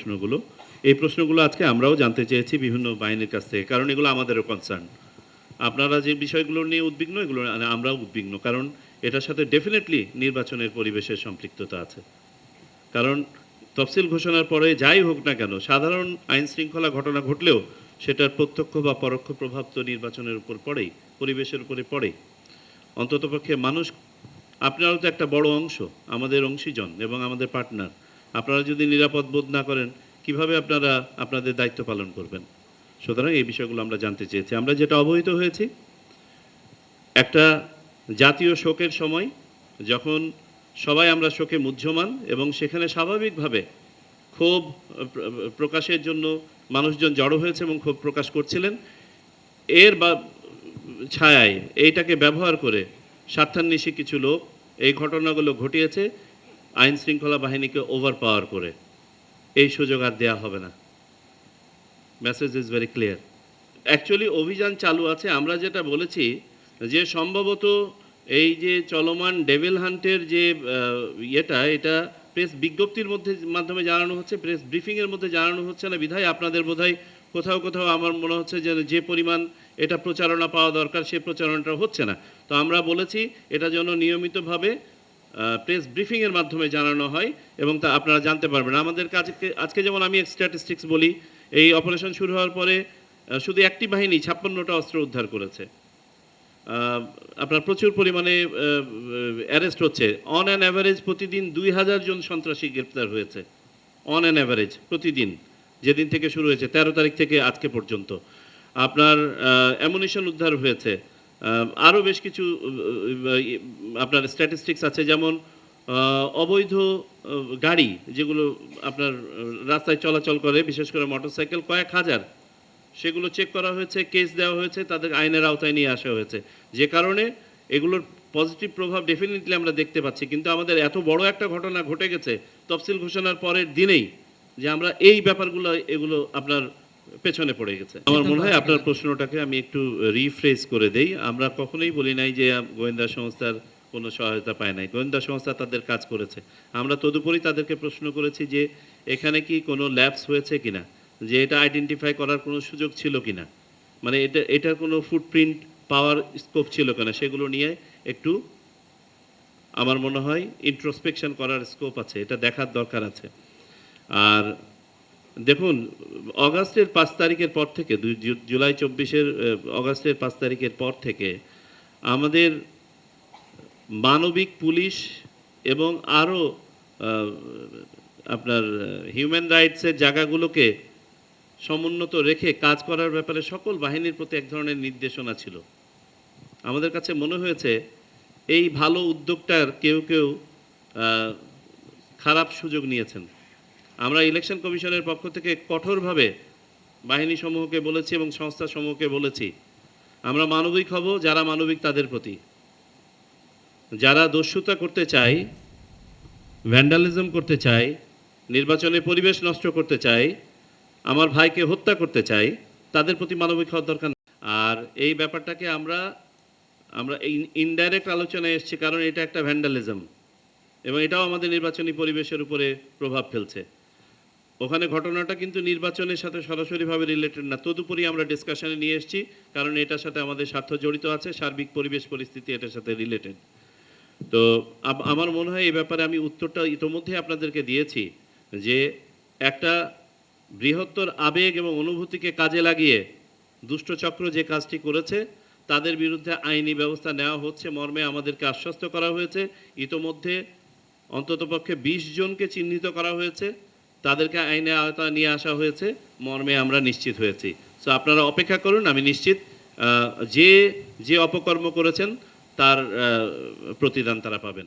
প্রশ্নগুলো। এই প্রশ্নগুলো আজকে আমরাও জানতে চেয়েছি বিভিন্ন বাহিনীর কাছ থেকে, কারণ এগুলো আমাদেরও কনসার্ন। আপনারা যে বিষয়গুলো নিয়ে উদ্বিগ্ন, এগুলো আমরাও উদ্বিগ্ন, কারণ এটার সাথে ডেফিনেটলি নির্বাচনের পরিবেশের সম্পৃক্ততা আছে। কারণ তফসিল ঘোষণার পরে যাই হোক না কেন, সাধারণ আইন শৃঙ্খলা ঘটনা ঘটলেও সেটার প্রত্যক্ষ বা পরোক্ষ প্রভাব তো নির্বাচনের উপর পড়েই, পরিবেশের উপরে পড়েই। অন্ততপক্ষে মানুষ, আপনারাও তো একটা বড় অংশ, আমাদের অংশীজন এবং আমাদের পার্টনার। আপনারা যদি নিরাপদ বোধ না করেন, কিভাবে আপনারা আপনাদের দায়িত্ব পালন করবেন? সুতরাং এই বিষয়গুলো আমরা জানতে চেয়েছি। আমরা যেটা অবহিত হয়েছি, একটা জাতীয় শোকের সময় যখন সবাই আমরা শোকে মুহ্যমান এবং সেখানে স্বাভাবিকভাবে ক্ষোভ প্রকাশের জন্য মানুষজন জড়ো হয়েছে এবং ক্ষোভ প্রকাশ করছিলেন, এর বা ছায়ায় এইটাকে ব্যবহার করে স্বার্থান্বেষী কিছু লোক এই ঘটনাগুলো ঘটিয়েছে আইন শৃঙ্খলা বাহিনীকে ওভার পাওয়ার করে। এই সুযোগ আর দেওয়া হবে না। Message is very clear. Actually অভিযান চালু আছে। আমরা যেটা বলেছি যে সম্ভবত এই যে চলমান ডেভিল হান্টের যে এটা প্রেস বিজ্ঞপ্তির মাধ্যমে জানানো হচ্ছে, প্রেস ব্রিফিংয়ের মধ্যে জানানো হচ্ছে না বিধায় আপনাদের বোধহয় কোথাও কোথাও আমার মনে হচ্ছে যে পরিমাণ এটা প্রচারণা পাওয়া দরকার সে প্রচারণাটা হচ্ছে না। তো আমরা বলেছি এটা যেন নিয়মিতভাবে প্রেস ব্রিফিংয়ের মাধ্যমে জানানো হয় এবং তা আপনারা জানতে পারবেন। আমাদের আজকে যেমন আমি স্ট্যাটিস্টিক্স বলি, এই অপারেশন শুরু হওয়ার পরে শুধু একটি বাহিনী 56টা অস্ত্র উদ্ধার করেছে। আপনার প্রচুর পরিমাণে অ্যারেস্ট হচ্ছে। অন অ্যান অ্যাভারেজ প্রতিদিন 2000 জন সন্ত্রাসী গ্রেপ্তার হয়েছে, অন অ্যান অ্যাভারেজ প্রতিদিন, যেদিন থেকে শুরু হয়েছে 13 তারিখ থেকে আজকে পর্যন্ত। আপনার অ্যামুনিশন উদ্ধার হয়েছে। আরও বেশ কিছু আপনার স্ট্যাটিস্টিক্স আছে, যেমন অবৈধ গাড়ি যেগুলো আপনার রাস্তায় চলাচল করে, বিশেষ করে মোটরসাইকেল কয়েক হাজার, সেগুলো চেক করা হয়েছে, কেস দেওয়া হয়েছে, তাদের আইনের আওতায় নিয়ে আসা হয়েছে, যে কারণে এগুলোর পজিটিভ প্রভাব ডেফিনেটলি আমরা দেখতে পাচ্ছি। কিন্তু আমাদের এত বড় একটা ঘটনা ঘটে গেছে তফসিল ঘোষণার পরের দিনেই, যে আমরা এই ব্যাপারগুলো এগুলো আপনার পেছনে পড়ে গেছে। আমার মনে হয় আপনার প্রশ্নটাকে আমি একটু রিফ্রেজ করে দেই। আমরা কখনোই বলি নাই যে গোয়েন্দা সংস্থার কোনো সহায়তা পায় নাই। গোয়েন্দা সংস্থা তাদের কাজ করেছে। আমরা তদুপরি তাদেরকে প্রশ্ন করেছি যে এখানে কি কোনো ল্যাপস হয়েছে কিনা, যে এটা আইডেন্টিফাই করার কোনো সুযোগ ছিল কিনা, মানে এটার কোনো ফুটপ্রিন্ট পাওয়ার স্কোপ ছিল কিনা, সেগুলো নিয়ে একটু আমার মনে হয় ইন্ট্রোস্পেকশন করার স্কোপ আছে, এটা দেখার দরকার আছে। আর দেখুন, অগাস্টের 5 তারিখের পর থেকে, জুলাই 24-এর অগাস্টের 5 তারিখের পর থেকে আমাদের মানবিক পুলিশ এবং আরও আপনার হিউম্যান রাইটসের জায়গাগুলোকে সমুন্নত রেখে কাজ করার ব্যাপারে সকল বাহিনীর প্রতি এক ধরনের নির্দেশনা ছিল। আমাদের কাছে মনে হয়েছে এই ভালো উদ্যোগটার কেউ কেউ খারাপ সুযোগ নিয়েছেন। আমরা ইলেকশন কমিশনের পক্ষ থেকে কঠোরভাবে বাহিনী সমূহকে বলেছি এবং সংস্থা সমূহকে বলেছি, আমরা মানবিক হব যারা মানবিক তাদের প্রতি, যারা দস্যুতা করতে চায়, ভ্যান্ডালিজম করতে চায়, নির্বাচনের পরিবেশ নষ্ট করতে চায়, আমার ভাইকে হত্যা করতে চায়, তাদের প্রতি মানবিক হওয়ার দরকার। আর এই ব্যাপারটাকে আমরা ইনডাইরেক্ট আলোচনায় এসেছি, কারণ এটা একটা ভ্যান্ডালিজম এবং এটাও আমাদের নির্বাচনী পরিবেশের উপরে প্রভাব ফেলছে। ওখানে ঘটনাটা কিন্তু নির্বাচনের সাথে সরাসরিভাবে রিলেটেড না, তদুপরি আমরা ডিসকাশনে নিয়ে এসেছি, কারণ এটার সাথে আমাদের স্বার্থ জড়িত আছে, সার্বিক পরিবেশ পরিস্থিতি এটার সাথে রিলেটেড। তো আমার মনে হয় এই ব্যাপারে আমি উত্তরটা ইতোমধ্যে আপনাদেরকে দিয়েছি, যে একটা বৃহত্তর আবেগ এবং অনুভূতিকে কাজে লাগিয়ে দুষ্টচক্র যে কাজটি করেছে তাদের বিরুদ্ধে আইনি ব্যবস্থা নেওয়া হচ্ছে মর্মে আমাদেরকে আশ্বস্ত করা হয়েছে। ইতোমধ্যে অন্ততপক্ষে 20 জনকে চিহ্নিত করা হয়েছে, তাদেরকে আইনে আওতায় নিয়ে আসা হয়েছে মর্মে আমরা নিশ্চিত হয়েছি। সো আপনারা অপেক্ষা করুন, আমি নিশ্চিত যে অপকর্ম করেছেন তার প্রতিদান তারা পাবেন।